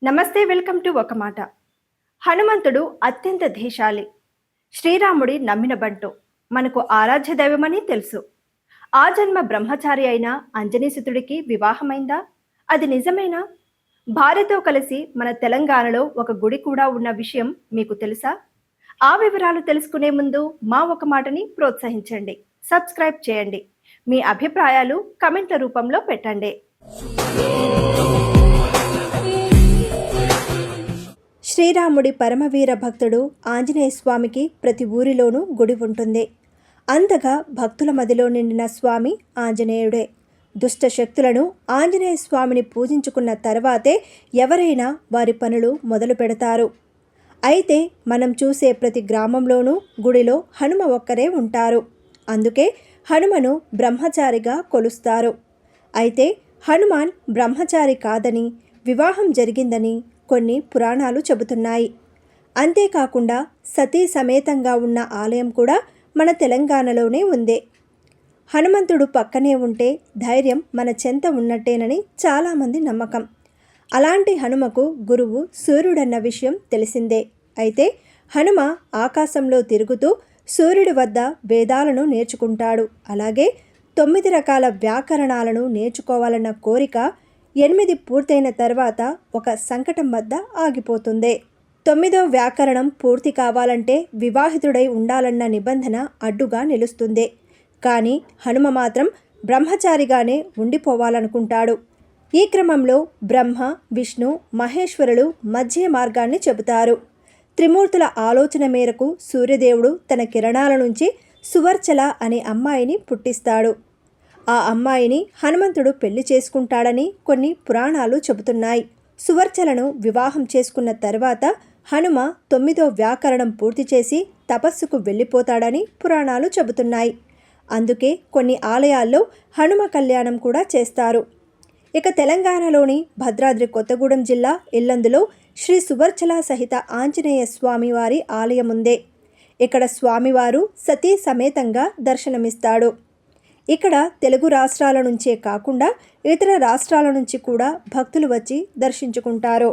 నమస్తే, welcome to ఒక మాట. హనుమంతుడు అత్యంత ధీశాలి. శ్రీరాముడి నమ్మిన బంటు. మనకు ఆరాధ్య దైవమని తెలుసు. ఆ జన్మ బ్రహ్మచారి అయిన అంజనీసుతుడికి వివాహమైందా? అది నిజమేనా? భార్యతో కలిసి మన తెలంగాణలో ఒక గుడి కూడా ఉన్న విషయం మీకు తెలుసా? ఆ వివరాలు తెలుసుకునే ముందు మా ఒక మాటని ప్రోత్సహించండి. సబ్స్క్రైబ్ చేయండి. మీ అభిప్రాయాలు కమెంట్ల రూపంలో పెట్టండి. శ్రీరాముడి పరమవీర భక్తుడు ఆంజనేయ స్వామికి ప్రతి ఊరిలోనూ గుడి ఉంటుంది. అంతగా భక్తుల మదిలో నిండిన స్వామి ఆంజనేయుడే. దుష్ట శక్తులను ఆంజనేయ స్వామిని పూజించుకున్న తర్వాతే ఎవరైనా వారి పనులు మొదలు పెడతారు. అయితే మనం చూసే ప్రతి గ్రామంలోనూ గుడిలో హనుమ ఒక్కరే ఉంటారు. అందుకే హనుమను బ్రహ్మచారిగా కొలుస్తారు. అయితే హనుమాన్ బ్రహ్మచారి కాదని, వివాహం జరిగిందని కొన్ని పురాణాలు చెబుతున్నాయి. అంతేకాకుండా సతీ సమేతంగా ఉన్న ఆలయం కూడా మన తెలంగాణలోనే ఉంది. హనుమంతుడు పక్కనే ఉంటే ధైర్యం మన చెంత ఉన్నట్టేనని చాలామంది నమ్మకం. అలాంటి హనుమకు గురువు సూర్యుడన్న విషయం తెలిసిందే. అయితే హనుమ ఆకాశంలో తిరుగుతూ సూర్యుడి వద్ద వేదాలను నేర్చుకుంటాడు. అలాగే 9 రకాల వ్యాకరణాలను నేర్చుకోవాలన్న కోరిక 8 పూర్తయిన తర్వాత ఒక సంకటం వద్ద ఆగిపోతుంది. 9వ వ్యాకరణం పూర్తి కావాలంటే వివాహితుడై ఉండాలన్న నిబంధన అడ్డుగా నిలుస్తుంది. కానీ హనుమ మాత్రం బ్రహ్మచారిగానే ఉండిపోవాలనుకుంటాడు. ఈ క్రమంలో బ్రహ్మ, విష్ణు, మహేశ్వరులు మధ్య మార్గాన్ని చెబుతారు. త్రిమూర్తుల ఆలోచన మేరకు సూర్యదేవుడు తన కిరణాల నుంచి సువర్చల అనే అమ్మాయిని పుట్టిస్తాడు. ఆ అమ్మాయిని హనుమంతుడు పెళ్లి చేసుకుంటాడని కొన్ని పురాణాలు చెబుతున్నాయి. సువర్చలను వివాహం చేసుకున్న తర్వాత హనుమ 9వ వ్యాకరణం పూర్తి చేసి తపస్సుకు వెళ్ళిపోతాడని పురాణాలు చెబుతున్నాయి. అందుకే కొన్ని ఆలయాల్లో హనుమ కళ్యాణం కూడా చేస్తారు. ఇక తెలంగాణలోని భద్రాద్రి కొత్తగూడెం జిల్లా ఇల్లందులో శ్రీ సువర్చల సహిత ఆంజనేయ స్వామివారి ఆలయం ఉంది. ఇక్కడ స్వామివారు సతీ సమేతంగా దర్శనమిస్తాడు. ఇక్కడ తెలుగు రాష్ట్రాల నుంచే కాకుండా ఇతర రాష్ట్రాల నుంచి కూడా భక్తులు వచ్చి దర్శించుకుంటారు.